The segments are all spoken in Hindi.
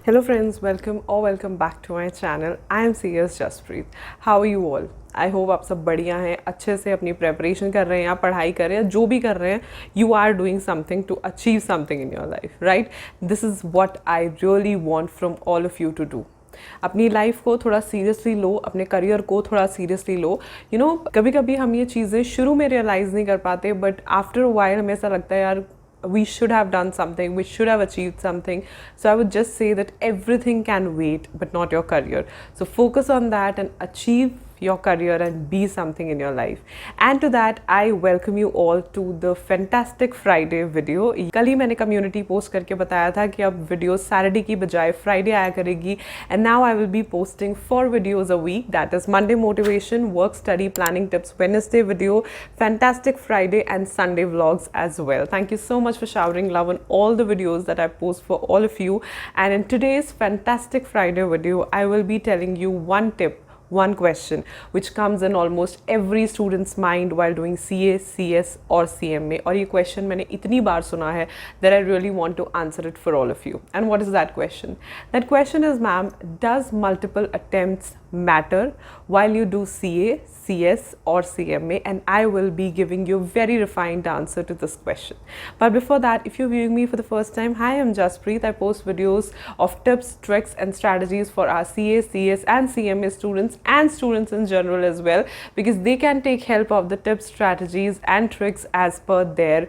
Hello friends, welcome back to my channel. I am CS Jaspreet. How are you all? I hope आप सब बढ़िया हैं, अच्छे से अपनी प्रेपरेशन कर रहे हैं या पढ़ाई कर रहे हैं, जो भी कर रहे हैं, you are doing something to achieve something in your life, right? This is what I really want from all of you to do. अपनी लाइफ को थोड़ा सीरियसली लो, अपने करियर को थोड़ा सीरियसली लो. कभी कभी हम ये चीज़ें शुरू में रियलाइज़ नहीं कर पाते, बट आफ्टर अ वाइल हमें ऐसा लगता है यार we should have done something, we should have achieved something. So I would just say that everything can wait, but not your career. So focus on that and achieve your career and be something in your life. And to that I welcome you all to the fantastic Friday video. कल ही मैंने community post करके बताया था कि अब वीडियो सैटरडे की बजाय फ्राइडे आया करेगी, and now I will be posting 4 videos a week. That is Monday motivation, work study planning tips, Wednesday video, fantastic Friday and Sunday vlogs as well. Thank you so much for showering love on all the videos that I post for all of you. And in today's fantastic Friday video I will be telling you one tip, one question which comes in almost every student's mind while doing CA, CS or CMA. और ये question मैंने इतनी बार सुना है that I really want to answer it for all of you. And what is that question? That question is, ma'am, does multiple attempts matter while you do CA, CS or CMA? And I will be giving you a very refined answer to this question. But before that, if you're viewing me for the first time, hi, I'm Jaspreet. I post videos of tips, tricks and strategies for our CA, CS and CMA students and students in general as well, because they can take help of the tips, strategies and tricks as per their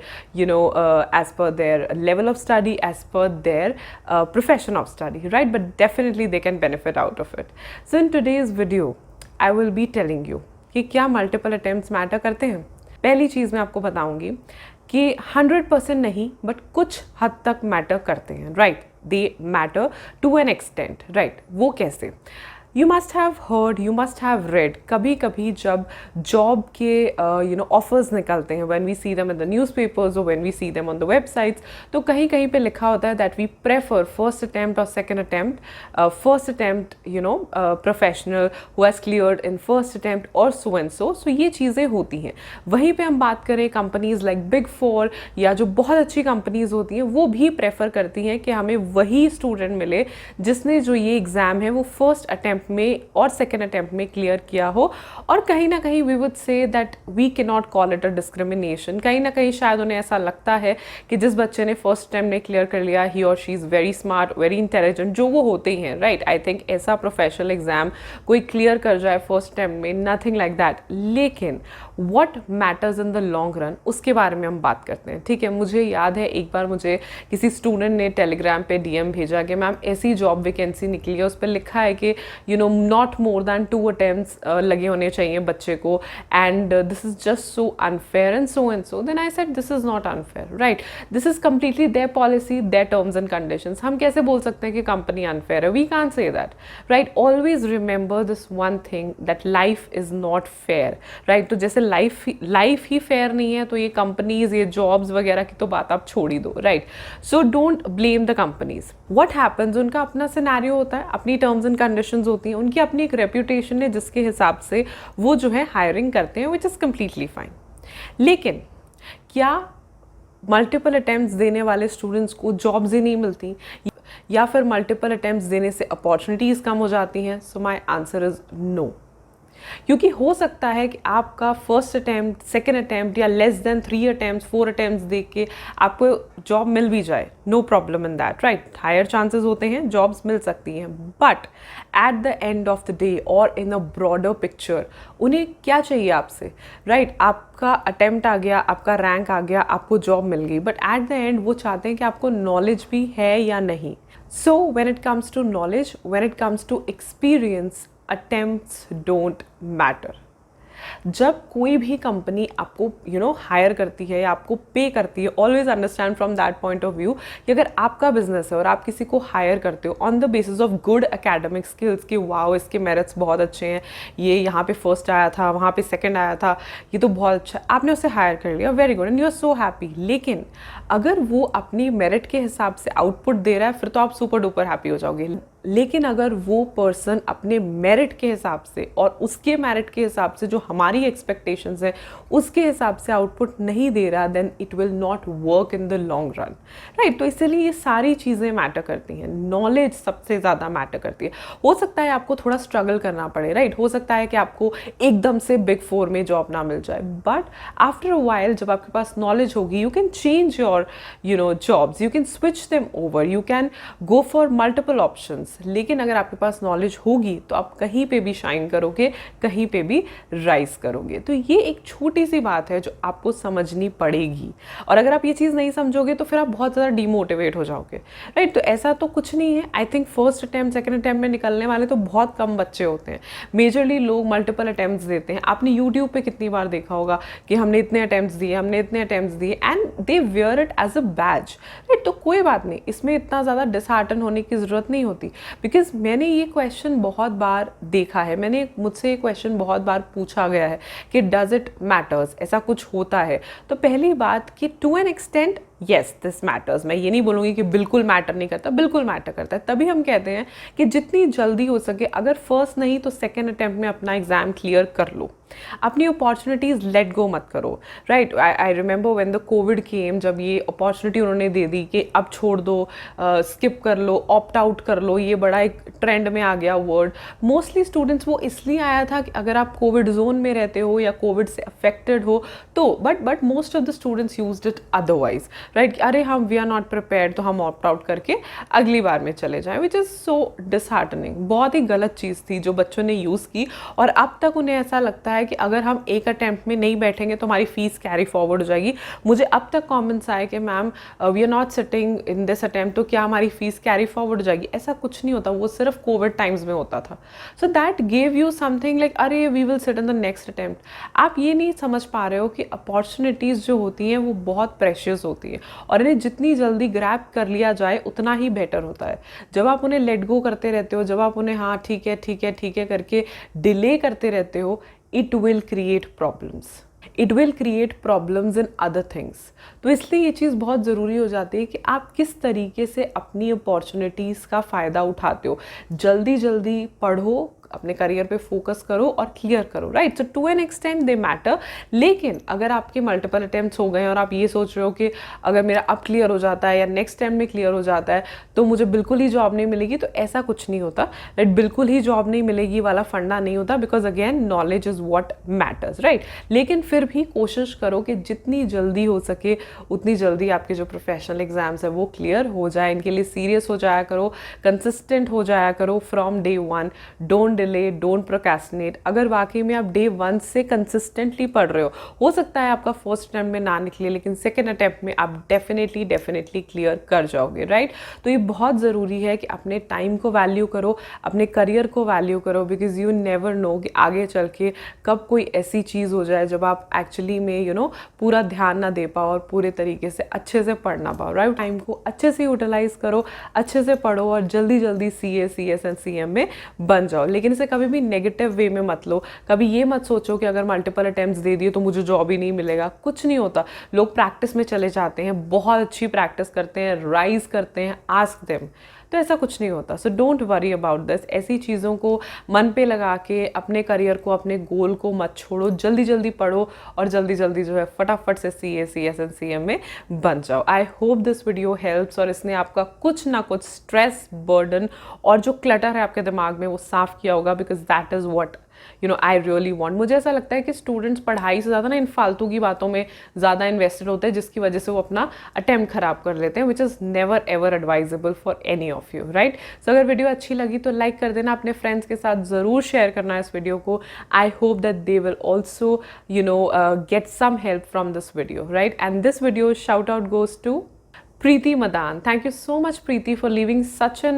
as per their level of study, as per their profession of study, right? But definitely they can benefit out of it. So in today's video I will be telling you कि क्या multiple attempts matter करते हैं. पहली चीज़ मैं आपको बताऊंगी कि 100% नहीं, बट कुछ हद तक मैटर करते हैं, right? They matter to an extent, right? वो कैसे? You must have heard, you must have read, कभी कभी जब जॉब के ऑफर्स निकलते हैं, when we see them in the newspapers or when we see them on the websites, तो कहीं कहीं पे लिखा होता है that we prefer first attempt or second attempt, first attempt professional who has cleared in first attempt or so and so. So ये चीज़ें होती हैं. वहीं पे हम बात करें कंपनीज लाइक बिग फोर या जो बहुत अच्छी कंपनीज होती हैं, वो भी प्रेफर करती हैं कि हमें वही स्टूडेंट मिले जिसने जो ये एग्ज़ाम है वो फर्स्ट अटैम्प्ट में और सेकेंड अटैम्प्ट में क्लियर किया हो. और कहीं ना कहीं we would say that we can not call it a discrimination. कहीं ना कहीं शायद उन्हें ऐसा लगता है कि जिस बच्चे ने फर्स्ट अटैम्प्ट में क्लियर कर लिया, ही और she is very smart, very intelligent, जो वो होते ही हैं, राइट? आई थिंक ऐसा प्रोफेशनल एग्जाम कोई क्लियर कर जाए फर्स्ट अटैम्प्ट में, नथिंग लाइक दैट. लेकिन what matters in the long run, उसके बारे में हम बात करते हैं, ठीक है? मुझे याद है एक बार मुझे किसी स्टूडेंट ने टेलीग्राम पे DM भेजा कि मैम ऐसी जॉब वैकेंसी निकली है, उस पर लिखा है कि नॉट मोर दैन 2 अटेम्प्ट्स लगे होने चाहिए बच्चे को, and this is just so unfair and so. Then I said this is not unfair, right? This is completely their policy, their terms and conditions. हम कैसे बोल सकते हैं कि कंपनी अनफेयर है? We can't say that, right? Always remember this one thing, that life is not fair, right? तो जैसे लाइफ ही फेयर नहीं है, तो ये कंपनीज, ये जॉब्स वगैरह की तो बात आप छोड़ ही दो, right? So don't blame the companies. What happens, उनका अपना सिनेरियो होता है, अपनी टर्म्स एंड कंडीशंस होती हैं, उनकी अपनी एक रेप्यूटेशन है जिसके हिसाब से वो जो है हायरिंग करते हैं, विच इज़ कम्प्लीटली फाइन. लेकिन क्या मल्टीपल अटेम्प्ट्स देने वाले स्टूडेंट्स को जॉब्स ही नहीं मिलती, या फिर मल्टीपल अटेम्प्ट्स देने से अपॉर्चुनिटीज़ कम हो जाती हैं? So my answer is no. क्योंकि हो सकता है कि आपका फर्स्ट अटैम्प्ट, सेकेंड अटैम्प्ट या लेस देन 3 अटैम्प्ट्स, 4 अटैम्प्ट्स दे के आपको जॉब मिल भी जाए, no problem in that, right? Higher chances होते हैं, जॉब्स मिल सकती हैं. But at the end of the day और इन अ ब्रॉडर पिक्चर, उन्हें क्या चाहिए आपसे, राइट? आपका अटैम्प्ट आ गया, आपका रैंक आ गया, आपको जॉब मिल गई, बट एट द एंड वो चाहते हैं कि आपको नॉलेज भी है या नहीं. So when it comes to knowledge, when it comes to experience, attempts don't matter. जब कोई भी कंपनी आपको हायर करती है या आपको पे करती है, always understand from that point of view कि अगर आपका बिजनेस है और आप किसी को हायर करते हो on the basis of good academic skills, कि वाओ इसके मेरिट्स बहुत अच्छे हैं, ये यहाँ पे फर्स्ट आया था, वहाँ पे सेकंड आया था, ये तो बहुत अच्छा, आपने उसे हायर कर लिया, very good and you are so happy. लेकिन अगर वो अपनी मेरिट के हिसाब से आउटपुट दे रहा है, फिर तो आप सुपर डुपर हैप्पी हो जाओगे. लेकिन अगर वो पर्सन अपने मेरिट के हिसाब से और उसके मेरिट के हिसाब से जो हमारी एक्सपेक्टेशंस है उसके हिसाब से आउटपुट नहीं दे रहा, then it will not work in the long run, right. तो इसलिए ये सारी चीज़ें मैटर करती हैं, नॉलेज सबसे ज़्यादा मैटर करती है। हो सकता है आपको थोड़ा स्ट्रगल करना पड़े, राइट, हो सकता है कि आपको एकदम से बिग 4 में जॉब ना मिल जाए, बट आफ्टर अ वाइल जब आपके पास नॉलेज होगी, you can change your jobs, you can switch them over, you can go for multiple options. लेकिन अगर आपके पास नॉलेज होगी तो आप कहीं पे भी शाइन करोगे, कहीं पे भी राइज करोगे। तो ये एक छोटी सी बात है जो आपको समझनी पड़ेगी, और अगर आप ये चीज़ नहीं समझोगे तो फिर आप बहुत ज़्यादा डिमोटिवेट हो जाओगे, राइट। तो ऐसा तो कुछ नहीं है। I think first attempt second attempt में निकलने वाले तो बहुत कम बच्चे होते हैं, मेजरली लोग मल्टीपल अटैम्प्ट्स देते हैं। आपने यूट्यूब पे कितनी बार देखा होगा कि हमने इतने अटैम्प्ट्स दिए, हमने इतने अटैम्प्ट्स दिए, and they wear it as a badge, right. तो कोई बात नहीं, इसमें इतना ज़्यादा डिसहार्टन होने की ज़रूरत नहीं होती, बिकॉज मैंने ये क्वेश्चन बहुत बार देखा है, मुझसे ये क्वेश्चन बहुत बार पूछा गया है कि डज इट मैटर्स, ऐसा कुछ होता है। तो पहली बात कि to an extent yes this matters, मैं ये नहीं बोलूँगी कि बिल्कुल मैटर नहीं करता, बिल्कुल मैटर करता है। तभी हम कहते हैं कि जितनी जल्दी हो सके, अगर फर्स्ट नहीं तो सेकेंड अटैम्प्ट में अपना एग्जाम क्लियर कर लो, अपनी अपॉर्चुनिटीज़ लेट गो मत करो, right. I remember when the COVID came, जब ये अपॉर्चुनिटी उन्होंने दे दी कि अब छोड़ दो, स्किप कर लो, ऑप्ट आउट कर लो, ये बड़ा एक ट्रेंड में आ गया वर्ड। मोस्टली स्टूडेंट्स वो इसलिए आया था कि अगर आप कोविड जोन में रहते हो या कोविड से अफेक्टेड हो तो, but most of the students used it otherwise, right. अरे हम वी आर नॉट प्रिपेयर्ड, तो हम ऑप्ट आउट करके अगली बार में चले जाएं, विच इज़ सो डिसहार्टनिंग। बहुत ही गलत चीज़ थी जो बच्चों ने यूज़ की, और अब तक उन्हें ऐसा लगता है कि अगर हम एक अटैम्प्ट में नहीं बैठेंगे तो हमारी फीस कैरी फॉरवर्ड हो जाएगी। मुझे अब तक कमेंट्स आए कि ma'am we are not sitting in this attempt, तो क्या हमारी फीस कैरी फॉरवर्ड हो जाएगी? ऐसा कुछ नहीं होता, वो सिर्फ कोविड टाइम्स में होता था। So that gave you something like अरे we will sit in the next attempt. आप ये नहीं समझ पा रहे हो कि अपॉर्चुनिटीज़ जो होती हैं वो बहुत प्रेशियस होती हैं, और इन्हें जितनी जल्दी ग्रैब कर लिया जाए उतना ही बेटर होता है। जब आप उन्हें लेट गो करते रहते हो, जब आप उन्हें हाँ ठीक है ठीक है ठीक है करके डिले करते रहते हो, it will create problems, it will create problems in other things। तो इसलिए ये चीज़ बहुत ज़रूरी हो जाती है कि आप किस तरीके से अपनी अपॉर्चुनिटीज़ का फ़ायदा उठाते हो। जल्दी जल्दी पढ़ो, अपने करियर पे फोकस करो और क्लियर करो, right. So to an extent they matter. लेकिन अगर आपके मल्टीपल अटैम्प्ट्स हो गए और आप ये सोच रहे हो कि अगर मेरा अब क्लियर हो जाता है या नेक्स्ट टाइम में क्लियर हो जाता है तो मुझे बिल्कुल ही जॉब नहीं मिलेगी, तो ऐसा कुछ नहीं होता, राइट। बिल्कुल ही जॉब नहीं मिलेगी वाला फंडा नहीं होता, because again knowledge is what matters, right. लेकिन फिर भी कोशिश करो कि जितनी जल्दी हो सके उतनी जल्दी आपके जो प्रोफेशनल एग्जाम्स है वो क्लियर हो जाए। इनके लिए सीरियस हो जाया करो, कंसिस्टेंट हो जाया करो from day one. Don't delay, don't procrastinate. अगर वाकई में आप डे 1 से कंसिस्टेंटली पढ़ रहे हो सकता है आपका फर्स्ट अटैम्प्ट में ना निकले, लेकिन सेकेंड अटैम्प्ट में आप डेफिनेटली क्लियर कर जाओगे, राइट। तो ये बहुत ज़रूरी है कि अपने टाइम को वैल्यू करो, अपने करियर को वैल्यू करो, बिकॉज यू नेवर नो कि आगे चल के कब कोई ऐसी चीज़ हो जाए जब आप एक्चुअली में पूरा ध्यान ना दे पाओ और पूरे तरीके से अच्छे से पढ़ ना पाओ, राइट। टाइम को अच्छे से यूटिलाइज करो, अच्छे से पढ़ो और जल्दी CA, CS एंड CM में बन जाओ। लेकिन इसे कभी भी नेगेटिव वे में मत लो। कभी ये मत सोचो कि अगर मल्टीपल अटेम्प्ट्स दे दिए तो मुझे जॉब ही नहीं मिलेगा। कुछ नहीं होता, लोग प्रैक्टिस में चले जाते हैं, बहुत अच्छी प्रैक्टिस करते हैं, राइज करते हैं, आस्क देम। तो ऐसा कुछ नहीं होता। So don't worry about this. ऐसी चीज़ों को मन पे लगा के अपने करियर को, अपने गोल को मत छोड़ो, जल्दी पढ़ो और जल्दी जो है फटाफट से CA, CS एंड CM में बन जाओ। I hope this video helps और इसने आपका कुछ ना कुछ स्ट्रेस, बर्डन और जो क्लटर है आपके दिमाग में वो साफ किया होगा, because that is what I really want. मुझे ऐसा लगता है कि स्टूडेंट्स पढ़ाई से ज़्यादा ना इन फालतू की बातों में ज़्यादा इन्वेस्टेड होते हैं, जिसकी वजह से वो अपना अटेम्प्ट खराब कर लेते हैं, which is never ever advisable for any of you, right. So अगर वीडियो अच्छी लगी तो लाइक कर देना, अपने फ्रेंड्स के साथ ज़रूर शेयर करना है इस वीडियो को। I hope that they will also get some help from this video, right. And this video shout out goes to Preeti Madan. Thank you so much, Preeti, for leaving such an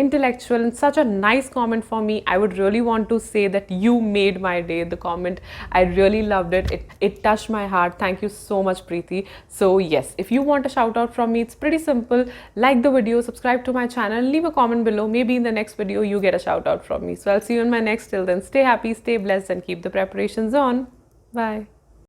intellectual and such a nice comment for me. I would really want to say that you made my day. The comment, I really loved it. It touched my heart. Thank you so much, Preeti. So yes, if you want a shout out from me, it's pretty simple. Like the video, subscribe to my channel, leave a comment below. Maybe in the next video you get a shout out from me. So I'll see you in my next. Till then, stay happy, stay blessed, and keep the preparations on. Bye.